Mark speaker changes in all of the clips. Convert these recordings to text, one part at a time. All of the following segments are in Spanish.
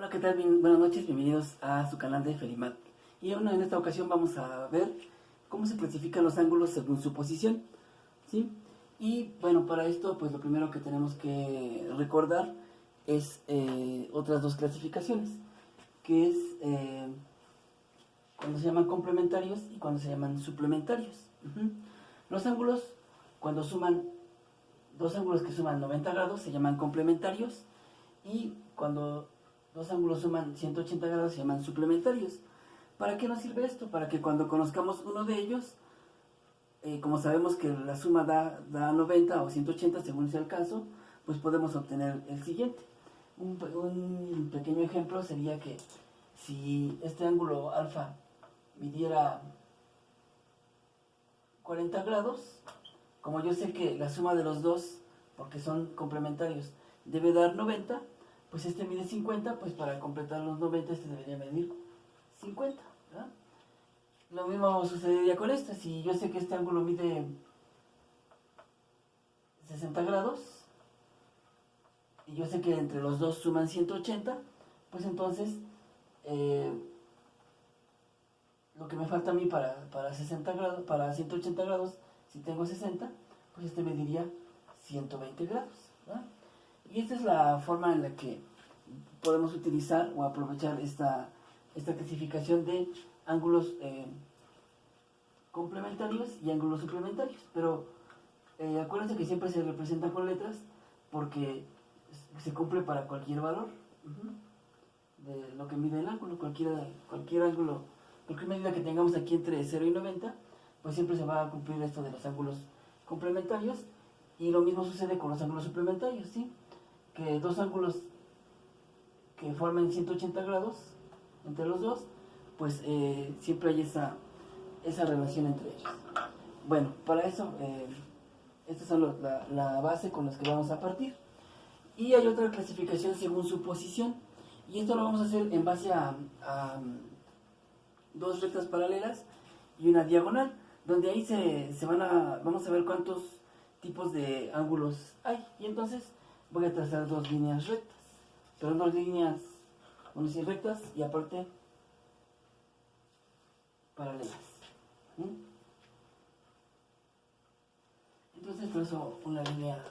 Speaker 1: Hola, ¿qué tal? Buenas noches, bienvenidos a su canal de Felimat. Y bueno, en esta ocasión vamos a ver cómo se clasifican los ángulos según su posición, ¿sí? Y bueno, para esto, pues lo primero que tenemos que recordar es otras dos clasificaciones, que es cuando se llaman complementarios y cuando se llaman suplementarios. Los ángulos, cuando suman dos ángulos que suman 90 grados, se llaman complementarios, y cuando dos ángulos suman 180 grados se llaman suplementarios. ¿Para qué nos sirve esto? Para que cuando conozcamos uno de ellos, como sabemos que la suma da 90 o 180 según sea el caso, pues podemos obtener el siguiente. Un pequeño ejemplo sería que si este ángulo alfa midiera 40 grados, como yo sé que la suma de los dos, porque son complementarios, debe dar 90, pues este mide 50, pues para completar los 90 este debería medir 50, ¿verdad? Lo mismo sucedería con este. Si yo sé que este ángulo mide 60 grados y yo sé que entre los dos suman 180, pues entonces lo que me falta a mí para 60 grados, para 180 grados, si tengo 60, pues este mediría 120 grados, ¿verdad? Y esta es la forma en la que podemos utilizar o aprovechar esta clasificación de ángulos complementarios y ángulos suplementarios. Pero acuérdense que siempre se representan con letras porque se cumple para cualquier valor de lo que mide el ángulo. Cualquier ángulo, cualquier medida que tengamos aquí entre 0 y 90, pues siempre se va a cumplir esto de los ángulos complementarios. Y lo mismo sucede con los ángulos suplementarios, ¿sí? Que dos ángulos que formen 180 grados entre los dos, pues siempre hay esa relación entre ellos. Bueno, para eso, estas son la base con las que vamos a partir. Y hay otra clasificación según su posición. Y esto lo vamos a hacer en base a dos rectas paralelas y una diagonal, donde ahí vamos a ver cuántos tipos de ángulos hay. Y entonces voy a trazar dos líneas rectas, pero dos líneas, vamos a decir, rectas y aparte paralelas. Entonces trazo una línea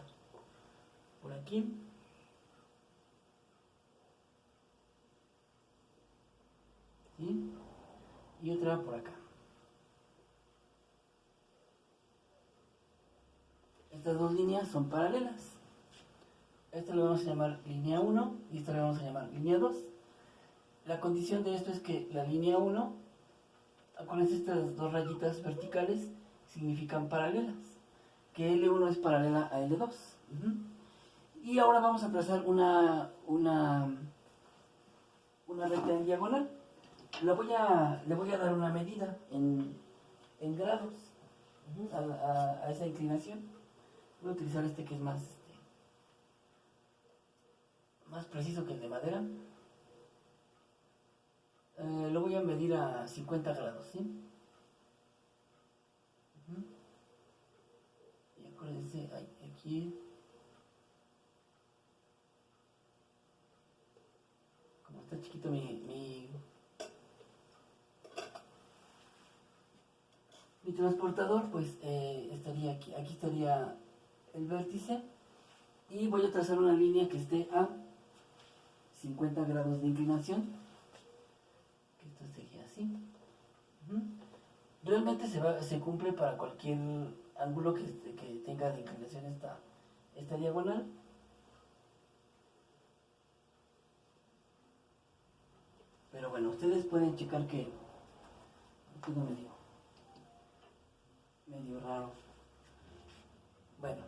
Speaker 1: por aquí, ¿sí? Y otra por acá. Estas dos líneas son paralelas. Esta le vamos a llamar línea 1 y esta le vamos a llamar línea 2. La condición de esto es que la línea 1, acuérdense, estas dos rayitas verticales significan paralelas, que L1 es paralela a L2. Y ahora vamos a trazar una recta en diagonal. Le voy a dar una medida en grados a esa inclinación. Voy a utilizar este que es más preciso que el de madera. Lo voy a medir a 50 grados, ¿sí? Y acuérdense, aquí, como está chiquito mi transportador, pues estaría aquí. Aquí estaría el vértice y voy a trazar una línea que esté a 50 grados de inclinación, que esto sería así. Realmente se cumple para cualquier ángulo que tenga de inclinación esta diagonal. Pero bueno, ustedes pueden checar que quedó medio raro. Bueno,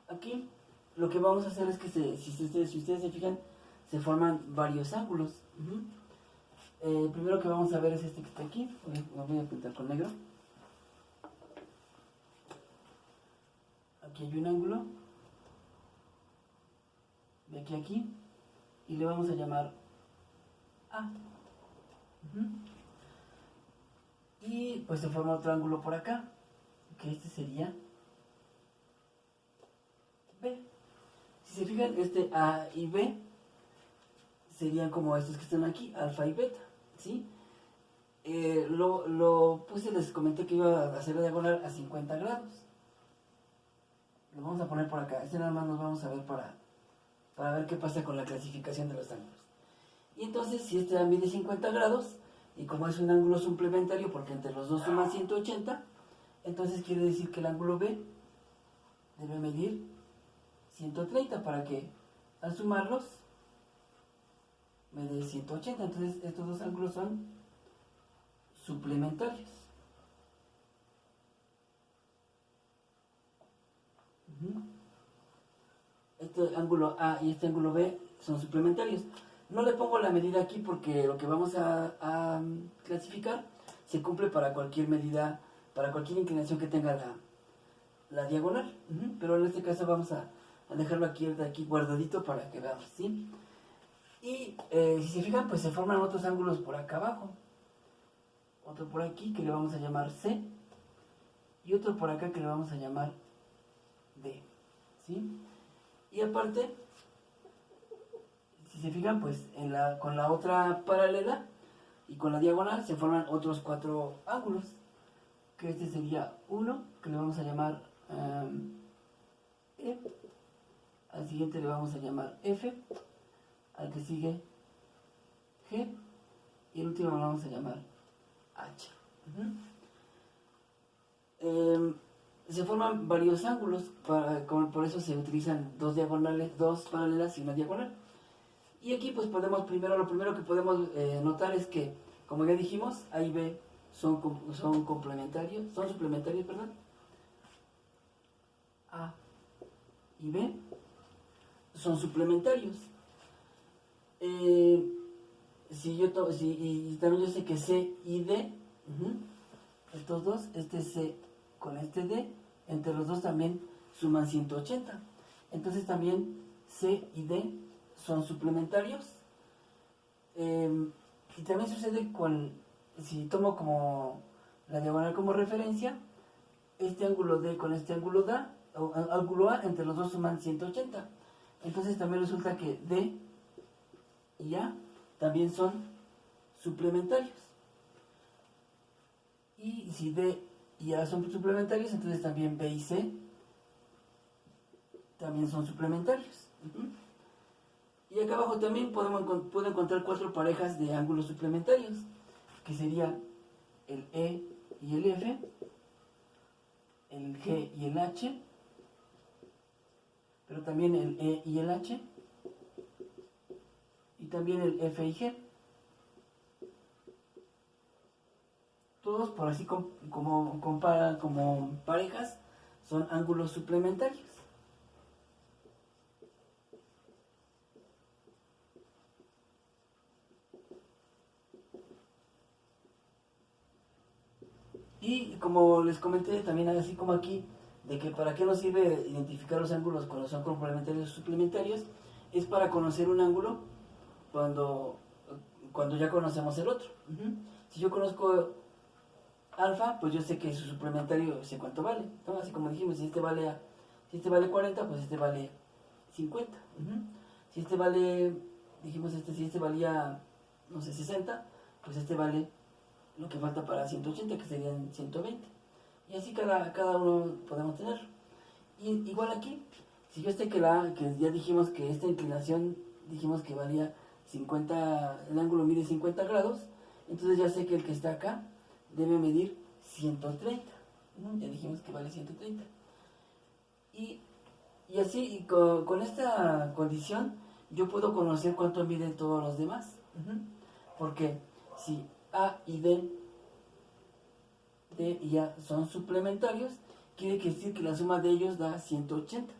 Speaker 1: aquí lo que vamos a hacer es que si ustedes se fijan, se forman varios ángulos. El primero que vamos a ver es este que está aquí. Lo voy a pintar con negro. Aquí hay un ángulo, de aquí a aquí, y le vamos a llamar A. Y pues se forma otro ángulo por acá, que este sería B. Si se fijan, este A y B serían como estos que están aquí, alfa y beta, ¿sí? Lo puse, les comenté que iba a hacer la diagonal a 50 grados. Lo vamos a poner por acá. Este nada más nos vamos a ver para ver qué pasa con la clasificación de los ángulos. Y entonces, si este mide 50 grados, y como es un ángulo suplementario, porque entre los dos suman 180, entonces quiere decir que el ángulo B debe medir 130 para que al sumarlos me dé 180. Entonces, estos dos ángulos son suplementarios. Este ángulo A y este ángulo B son suplementarios. No le pongo la medida aquí porque lo que vamos a clasificar se cumple para cualquier medida, para cualquier inclinación que tenga la diagonal. Pero en este caso vamos a dejarlo aquí guardadito para que veamos, ¿sí? Y si se fijan, pues se forman otros ángulos por acá abajo. Otro por aquí que le vamos a llamar C. Y otro por acá que le vamos a llamar D, ¿sí? Y aparte, si se fijan, pues con la otra paralela y con la diagonal se forman otros 4 ángulos. Que este sería 1, que le vamos a llamar E. Al siguiente le vamos a llamar F. Al que sigue G. Y el último lo vamos a llamar H. Se forman varios ángulos, por eso se utilizan dos diagonales, dos paralelas y una diagonal. Y aquí pues lo primero que podemos notar es que, como ya dijimos, A y B son complementarios, son suplementarios, perdón. A y B son suplementarios. Y también yo sé que C y D, estos dos, este C con este D, entre los dos también suman 180. Entonces también C y D son suplementarios. Y también sucede si tomo como la diagonal como referencia, este ángulo D con este ángulo A, entre los dos suman 180. Entonces también resulta que D y A también son suplementarios. Y si D y A son suplementarios, entonces también B y C también son suplementarios. Y acá abajo también puedo encontrar 4 parejas de ángulos suplementarios, que sería el E y el F, el G y el H, pero también el E y el H, y también el F y G. Todos por así como parejas son ángulos suplementarios. Y como les comenté también así como aquí, de que para qué nos sirve identificar los ángulos cuando son complementarios o suplementarios, es para conocer un ángulo cuando ya conocemos el otro. Si yo conozco alfa, pues yo sé que su suplementario sé cuánto vale, ¿no? Así como dijimos, si este vale 40, pues este vale 50. Si este vale, si este valía, no sé, 60, pues este vale lo que falta para 180, que serían 120. Y así cada uno podemos tener. Y igual aquí, si yo sé que ya dijimos que esta inclinación, dijimos que valía 50, el ángulo mide 50 grados, entonces ya sé que el que está acá debe medir 130. Ya dijimos que vale 130. Y así, con esta condición, yo puedo conocer cuánto miden todos los demás. Porque si A y D y A son suplementarios, quiere decir que la suma de ellos da 180.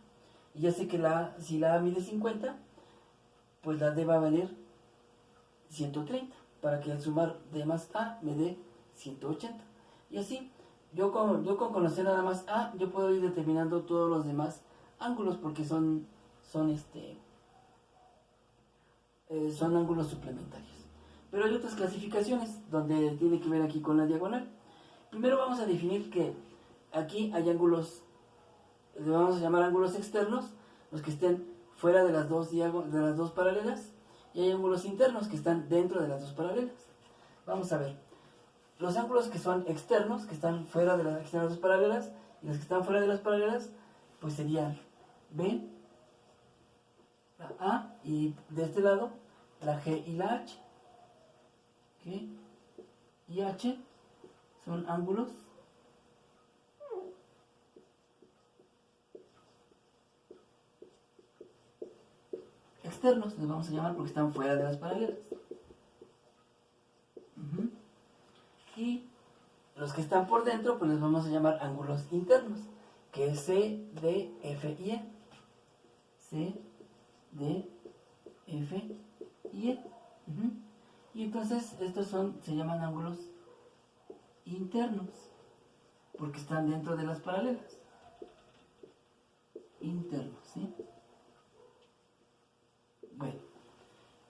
Speaker 1: Y ya sé que si la A mide 50, pues la D va a valer 130, para que al sumar D más A me dé 180. Y así, yo con conocer nada más A, yo puedo ir determinando todos los demás ángulos, porque son ángulos suplementarios. Pero hay otras clasificaciones donde tiene que ver aquí con la diagonal. Primero vamos a definir que aquí hay ángulos, le vamos a llamar ángulos externos, los que estén fuera de las de las dos paralelas, y hay ángulos internos que están dentro de las dos paralelas. Vamos a ver. Los ángulos que son externos, que están fuera de las dos paralelas, y los que están fuera de las paralelas, pues serían B, la A, y de este lado, la G y la H. G y H son ángulos externos, les vamos a llamar porque están fuera de las paralelas. Y los que están por dentro, pues les vamos a llamar ángulos internos, que es C, D, F y E. C, D, F y E. Y entonces estos se llaman ángulos internos, porque están dentro de las paralelas. Internos, ¿sí? Bueno,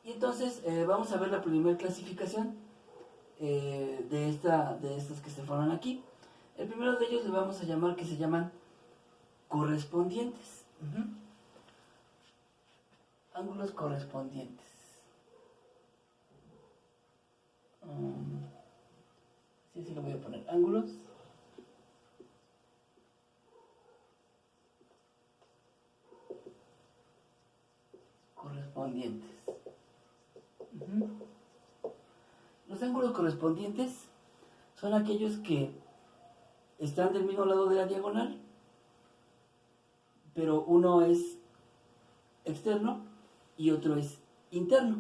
Speaker 1: y entonces vamos a ver la primera clasificación de estos que se forman aquí. El primero de ellos le vamos a llamar que se llaman correspondientes. Ángulos correspondientes. Sí, lo voy a poner. Ángulos correspondientes. Los ángulos correspondientes son aquellos que están del mismo lado de la diagonal, pero uno es externo y otro es interno.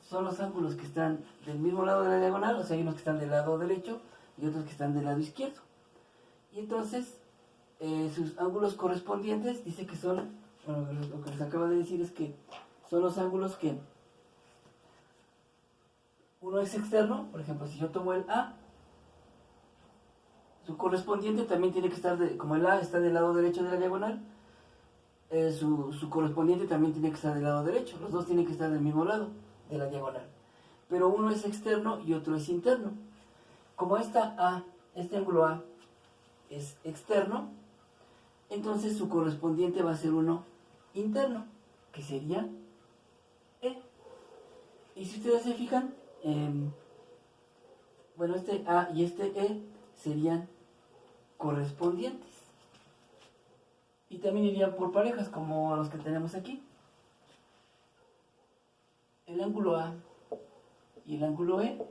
Speaker 1: Son los ángulos que están del mismo lado de la diagonal, o sea, hay unos que están del lado derecho y otros que están del lado izquierdo. Y entonces, sus ángulos correspondientes, dice que son, bueno, lo que les acabo de decir es que son los ángulos que uno es externo. Por ejemplo, si yo tomo el A, su correspondiente también tiene que estar, como el A está del lado derecho de la diagonal, su correspondiente también tiene que estar del lado derecho. Los dos tienen que estar del mismo lado de la diagonal. Pero uno es externo y otro es interno. Como este ángulo A es externo, entonces su correspondiente va a ser uno interno, que sería E. Y si ustedes se fijan, bueno, este A y este E serían correspondientes. Y también irían por parejas, como los que tenemos aquí. El ángulo A y el ángulo E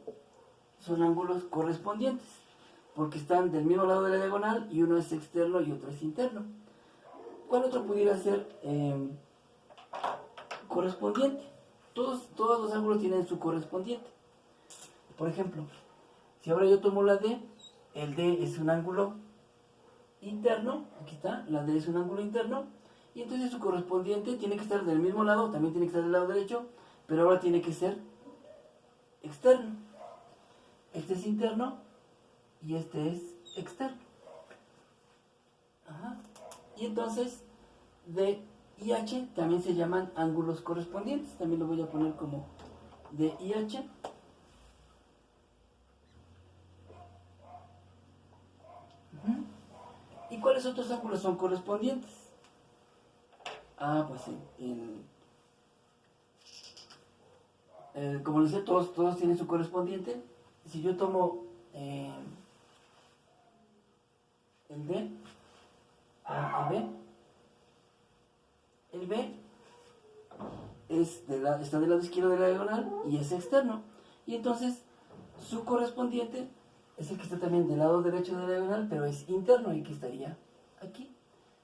Speaker 1: son ángulos correspondientes, porque están del mismo lado de la diagonal y uno es externo y otro es interno. ¿Cuál otro pudiera ser correspondiente? Todos los ángulos tienen su correspondiente. Por ejemplo, si ahora yo tomo la D, el D es un ángulo interno, aquí está, la D es un ángulo interno, y entonces su correspondiente tiene que estar del mismo lado, también tiene que estar del lado derecho, pero ahora tiene que ser externo. Este es interno y este es externo. Y entonces D y H también se llaman ángulos correspondientes. También lo voy a poner como D y H. ¿Y cuáles otros ángulos son correspondientes? Pues como les decía, todos tienen su correspondiente. Si yo tomo el D, el B está del lado izquierdo de la diagonal y es externo. Y entonces su correspondiente es el que está también del lado derecho de la diagonal, pero es interno y que estaría aquí.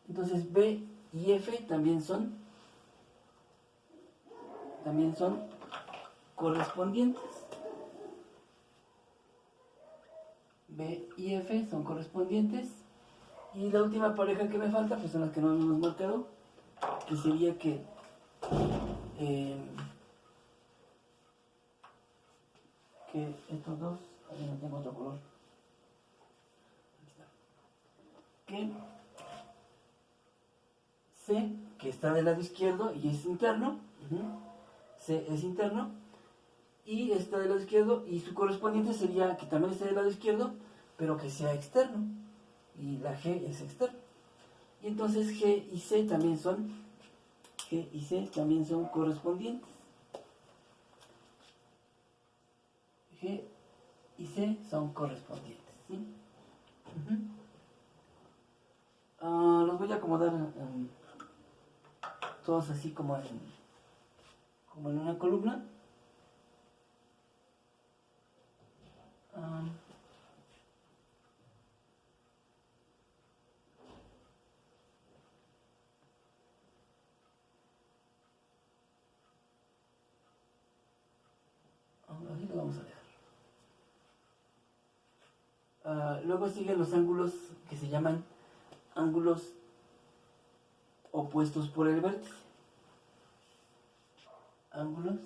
Speaker 1: Entonces B y F también son correspondientes. B y F son correspondientes. Y la última pareja que me falta, pues son las que no hemos marcado, que sería que estos dos, ahí no tengo otro color, que C, que está del lado izquierdo y es interno, C es interno, y está del lado izquierdo, y su correspondiente sería que también esté del lado izquierdo, pero que sea externo, y la G es externo. Y entonces G y C también son correspondientes. G y C son correspondientes, ¿sí? Los voy a acomodar todos así como en una columna. Así lo vamos a dejar. Luego siguen los ángulos que se llaman ángulos opuestos por el vértice. Ángulos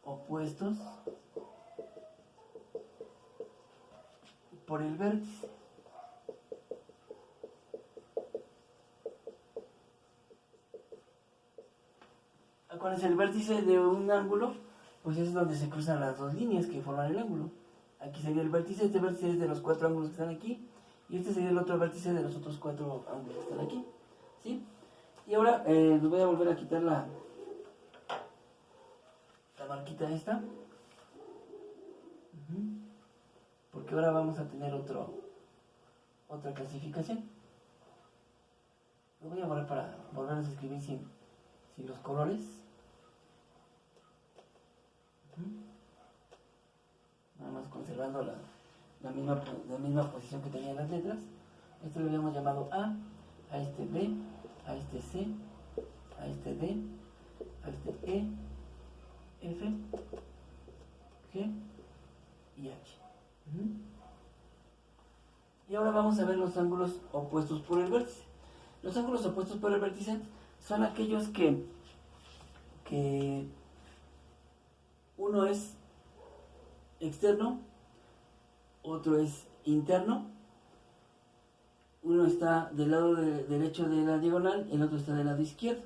Speaker 1: opuestos por el vértice. Acuérdense, el vértice de un ángulo, pues es donde se cruzan las dos líneas que forman el ángulo. Aquí sería el vértice, este vértice es de los 4 ángulos que están aquí, y este sería el otro vértice de los otros 4 ángulos que están aquí, ¿sí? Y ahora les voy a volver a quitar la marquita esta, porque ahora vamos a tener otra clasificación. Lo voy a borrar para volver a escribir sin los colores. Nada más conservando la misma posición que tenían las letras. Esto lo habíamos llamado A este B, a este C, a este D, a este E, F, G y H. Y ahora vamos a ver los ángulos opuestos por el vértice. Los ángulos opuestos por el vértice son aquellos que uno es externo, otro es interno, uno está del lado derecho de la diagonal y el otro está del lado izquierdo,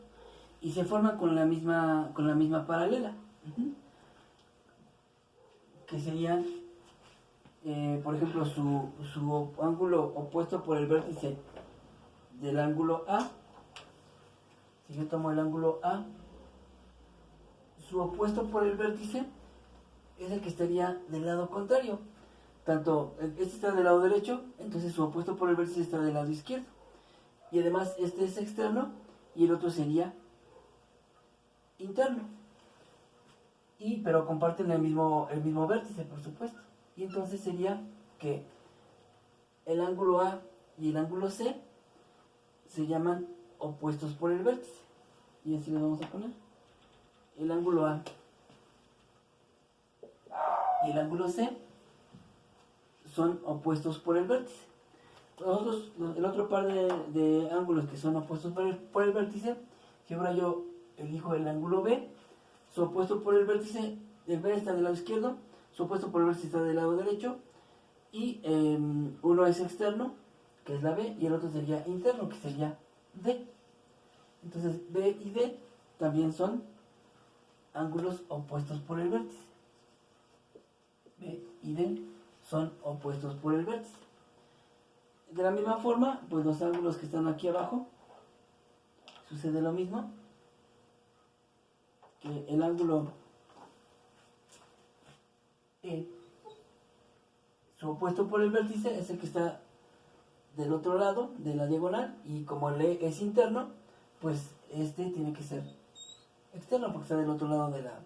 Speaker 1: y se forman con la misma paralela, que serían, por ejemplo, su ángulo opuesto por el vértice del ángulo A. Si yo tomo el ángulo A, su opuesto por el vértice es el que estaría del lado contrario. Tanto este está del lado derecho, entonces su opuesto por el vértice está del lado izquierdo. Y además este es externo y el otro sería interno. Pero comparten el mismo vértice, por supuesto. Y entonces sería que el ángulo A y el ángulo C se llaman opuestos por el vértice. Y así lo vamos a poner. El ángulo A y el ángulo C son opuestos por el vértice. El otro par de ángulos que son opuestos por el vértice, si ahora yo elijo el ángulo B, su opuesto por el vértice, el B está del lado izquierdo, su opuesto por el vértice está del lado derecho, y uno es externo, que es la B, y el otro sería interno, que sería D. Entonces B y D también son ángulos opuestos por el vértice. B y D son opuestos por el vértice. De la misma forma, pues los ángulos que están aquí abajo, sucede lo mismo, que el ángulo E, su opuesto por el vértice es el que está del otro lado de la diagonal, y como el E es interno, pues este tiene que ser externo porque está del otro lado de la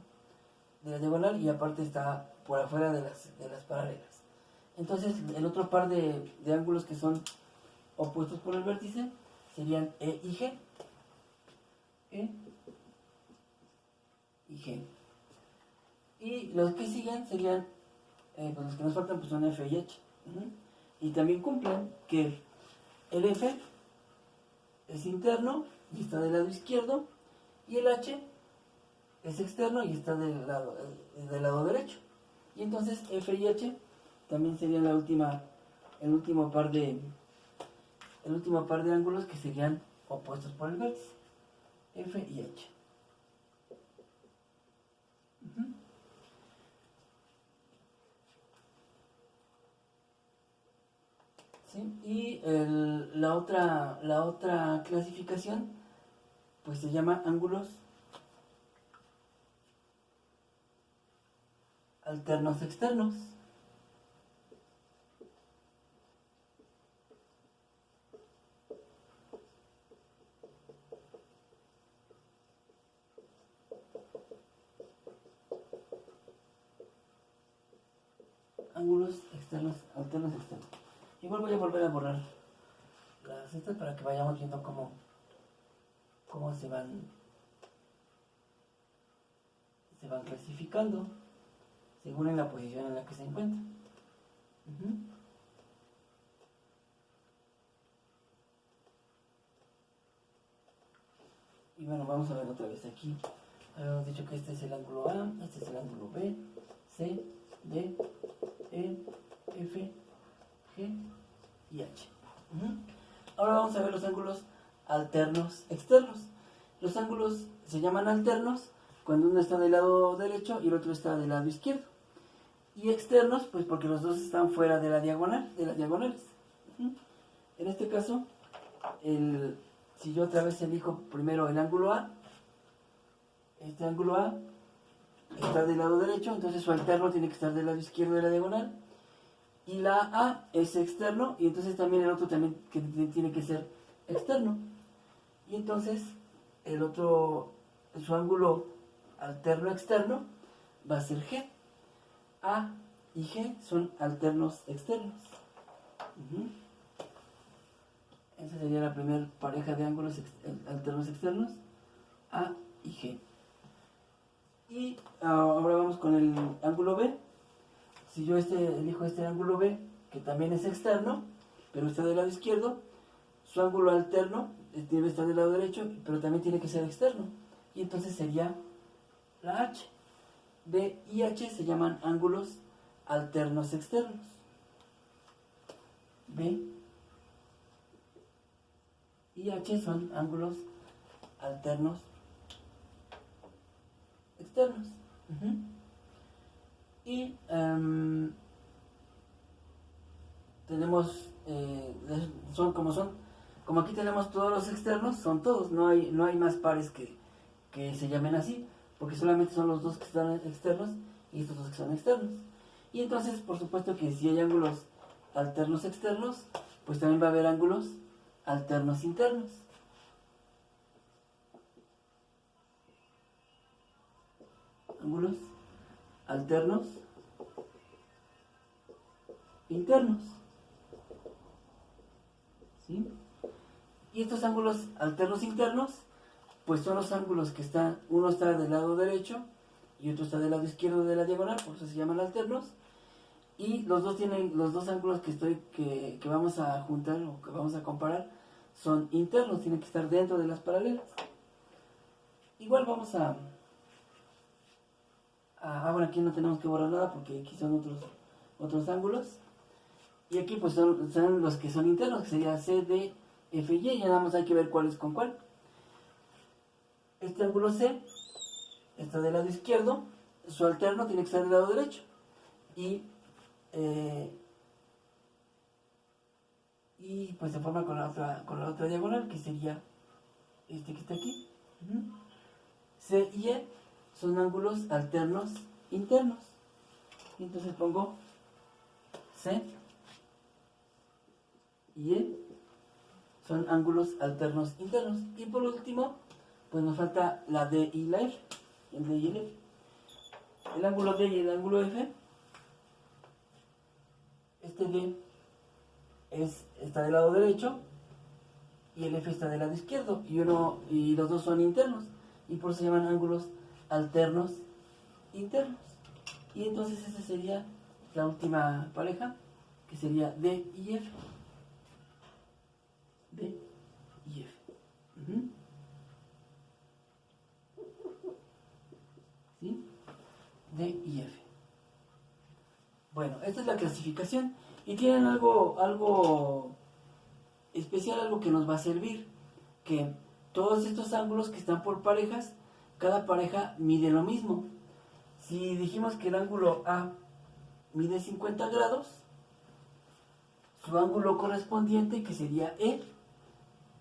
Speaker 1: diagonal y aparte está por afuera de las paralelas. Entonces el otro par de ángulos que son opuestos por el vértice serían E y G. E y G. Y los que siguen serían, pues los que nos faltan pues son F y H. Y también cumplen que el F es interno y está del lado izquierdo, y el H es externo y está del lado derecho. Y entonces F y H también serían el último par de ángulos que serían opuestos por el vértice. F y H. ¿sí? Y la otra clasificación pues se llama ángulos alternos externos. Ángulos externos, alternos externos. Igual voy a volver a borrar las estas para que vayamos viendo cómo se van clasificando según en la posición en la que se encuentran. Y bueno, vamos a ver otra vez aquí. Habíamos dicho que este es el ángulo A, este es el ángulo B, C, D, E, F, G y H. Ahora vamos a ver los ángulos alternos externos. Los ángulos se llaman alternos cuando uno está del lado derecho y el otro está del lado izquierdo. Y externos, pues porque los dos están fuera de la diagonal, de las diagonales. En este caso, si yo otra vez elijo primero el ángulo A, este ángulo A está del lado derecho, entonces su alterno tiene que estar del lado izquierdo de la diagonal. Y la A es externo, y entonces también el otro también tiene que ser externo. Y entonces el otro, su ángulo alterno externo va a ser G. A y G son alternos externos. Esa sería la primera pareja de ángulos alternos externos, A y G. Y ahora vamos con el ángulo B. Si yo elijo este ángulo B, que también es externo, pero está del lado izquierdo, su ángulo alterno debe estar del lado derecho, pero también tiene que ser externo. Y entonces sería la H. B y H se llaman ángulos alternos externos. B y H son ángulos alternos externos. Y tenemos, como aquí tenemos todos los externos, son todos, no hay más pares que se llamen así, porque solamente son los dos que están externos y estos dos que son externos. Y entonces, por supuesto que si hay ángulos alternos externos, pues también va a haber ángulos alternos internos. Ángulos alternos internos. ¿Sí? Y estos ángulos alternos internos, pues son los ángulos que uno está del lado derecho y otro está del lado izquierdo de la diagonal, por eso se llaman alternos. Y los dos ángulos que vamos a juntar o que vamos a comparar son internos, tienen que estar dentro de las paralelas. Igual vamos bueno, aquí no tenemos que borrar nada porque aquí son otros ángulos. Y aquí pues son los que son internos, que sería C, D, F, Y, y nada más hay que ver cuál es con cuál. Este ángulo C está del lado izquierdo, su alterno tiene que estar del lado derecho. Y pues se forma con la otra diagonal, que sería este que está aquí. C y E son ángulos alternos internos. Y entonces pongo C y E son ángulos alternos internos. Y por último, pues nos falta la D y la F. El D y el F. El ángulo D y el ángulo F. Este D está del lado derecho y el F está del lado izquierdo. Y los dos son internos. Y por eso se llaman ángulos alternos internos. Y entonces esa sería la última pareja, que sería D y F. D y F. ¿Sí? D y F. Bueno, esta es la clasificación. Y tienen algo especial, algo que nos va a servir. Que todos estos ángulos que están por parejas, cada pareja mide lo mismo. Si dijimos que el ángulo A mide 50 grados, su ángulo correspondiente, que sería E,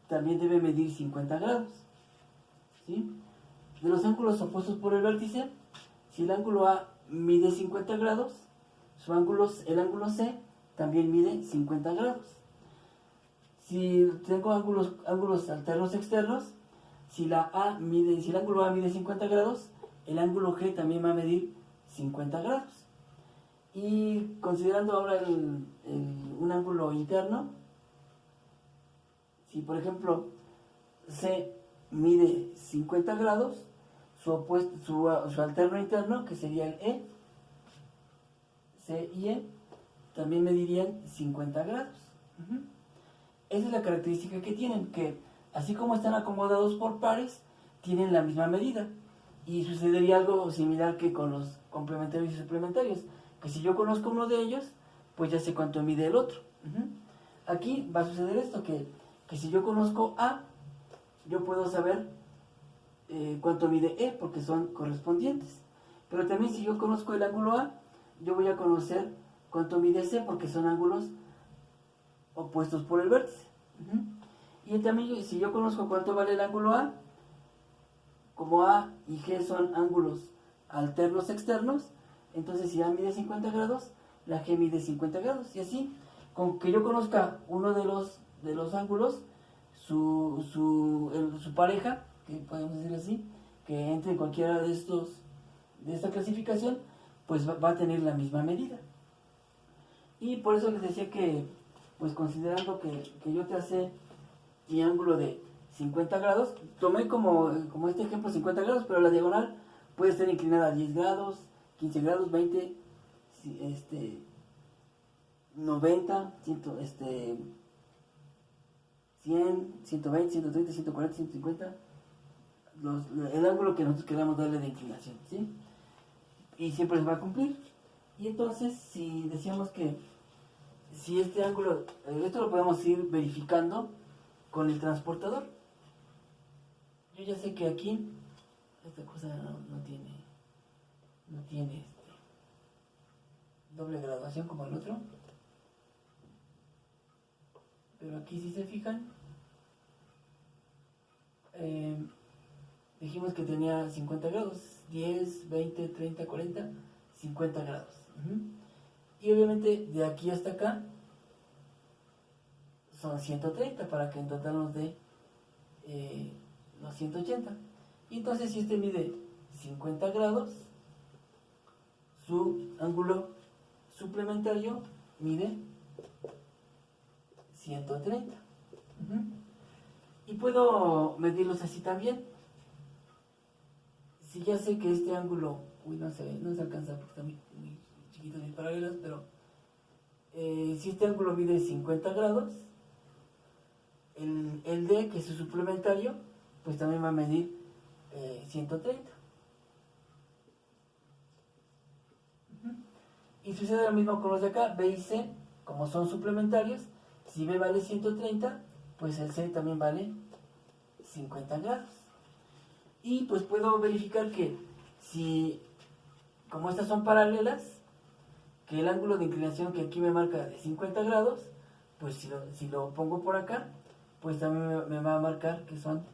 Speaker 1: también debe medir 50 grados. ¿Sí? De los ángulos opuestos por el vértice, si el ángulo A mide 50 grados, el ángulo C también mide 50 grados. Si tengo ángulos alternos externos, si el ángulo A mide 50 grados, el ángulo G también va a medir 50 grados. Y considerando ahora un ángulo interno, si por ejemplo C mide 50 grados, su alterno interno, que sería el E, C y E, también medirían 50 grados. Esa es la característica que tienen, que así como están acomodados por pares, tienen la misma medida. Y sucedería algo similar que con los complementarios y suplementarios, que si yo conozco uno de ellos, pues ya sé cuánto mide el otro. Aquí va a suceder esto, que si yo conozco A, yo puedo saber cuánto mide E, porque son correspondientes. Pero también si yo conozco el ángulo A, yo voy a conocer cuánto mide C, porque son ángulos opuestos por el vértice. Y también si yo conozco cuánto vale el ángulo A, como A y G son ángulos alternos externos, entonces si A mide 50 grados, la G mide 50 grados. Y así, con que yo conozca uno de los ángulos, su pareja, que podemos decir así, que entre en cualquiera de esta clasificación, pues va a tener la misma medida. Y por eso les decía que, pues considerando que yo tracé mi ángulo de 50 grados, tomé como este ejemplo 50 grados, pero la diagonal puede estar inclinada a 10 grados, 15 grados, 20, 90, 100, 120, 130, 140, 150, el ángulo que nosotros queramos darle de inclinación, ¿sí? Y siempre se va a cumplir. Y entonces, si decíamos que si este ángulo, esto lo podemos ir verificando con el transportador. Yo ya sé que aquí esta cosa no tiene doble graduación como el otro, pero aquí si se fijan, dijimos que tenía 50 grados, 10, 20, 30, 40, 50 grados. Y obviamente de aquí hasta acá son 130 para que en total nos dé los 180. Y entonces si este mide 50 grados, su ángulo suplementario mide 130. Y puedo medirlos así también. Si ya sé que este ángulo, no se alcanza porque está muy chiquitos mis paralelos, pero si este ángulo mide 50 grados, el D, que es su suplementario, pues también va a medir 130. Y sucede lo mismo con los de acá, B y C, como son suplementarios. Si B vale 130, pues el C también vale 50 grados. Y pues puedo verificar que si, como estas son paralelas, que el ángulo de inclinación que aquí me marca de 50 grados, pues si lo pongo por acá, pues también me va a marcar que son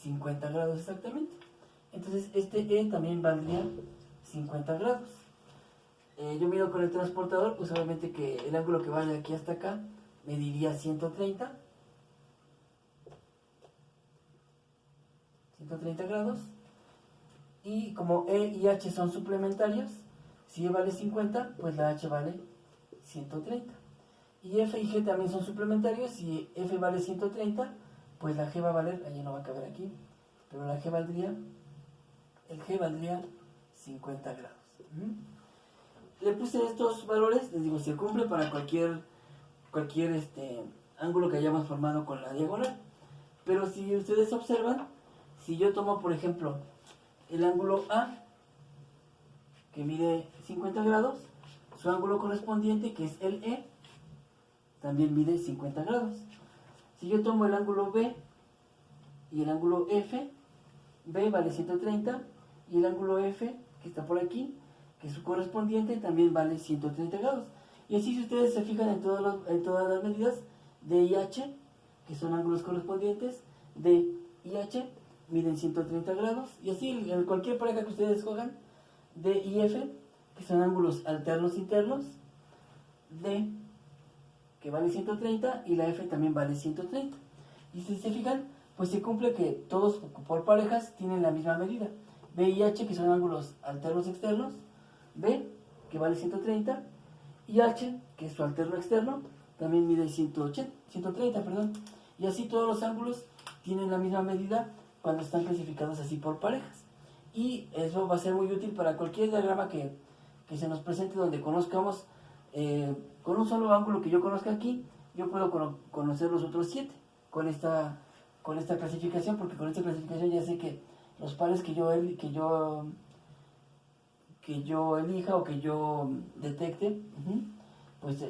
Speaker 1: 50 grados exactamente. Entonces este E también valdría 50 grados. Yo mido con el transportador, pues obviamente que el ángulo que va de aquí hasta acá mediría 130 grados. Y como E y H son suplementarios, si E vale 50, pues la H vale 130. Y F y G también son suplementarios. Si F vale 130, pues la G va a valer, ahí no va a caber aquí, pero el G valdría 50 grados. Le puse estos valores, les digo, se cumple para cualquier ángulo que hayamos formado con la diagonal. Pero si ustedes observan, si yo tomo, por ejemplo, el ángulo A, que mide 50 grados, su ángulo correspondiente, que es el E, también mide 50 grados. Si yo tomo el ángulo B y el ángulo F, B vale 130, y el ángulo F, que está por aquí, que es su correspondiente, también vale 130 grados. Y así si ustedes se fijan en todas las medidas de IH, que son ángulos correspondientes, de IH miden 130 grados, y así en cualquier pareja que ustedes escojan, de IF, que son ángulos alternos internos, D, que vale 130, y la F también vale 130. Y si se fijan, pues se cumple que todos por parejas tienen la misma medida. B y H, que son ángulos alternos externos, B, que vale 130, y H, que es su alterno externo, también mide 130, perdón. Y así todos los ángulos tienen la misma medida cuando están clasificados así por parejas. Y eso va a ser muy útil para cualquier diagrama que se nos presente donde conozcamos, con un solo ángulo que yo conozca aquí, yo puedo conocer los otros 7 con esta clasificación, porque con esta clasificación ya sé que los pares que yo elija o que yo detecte, pues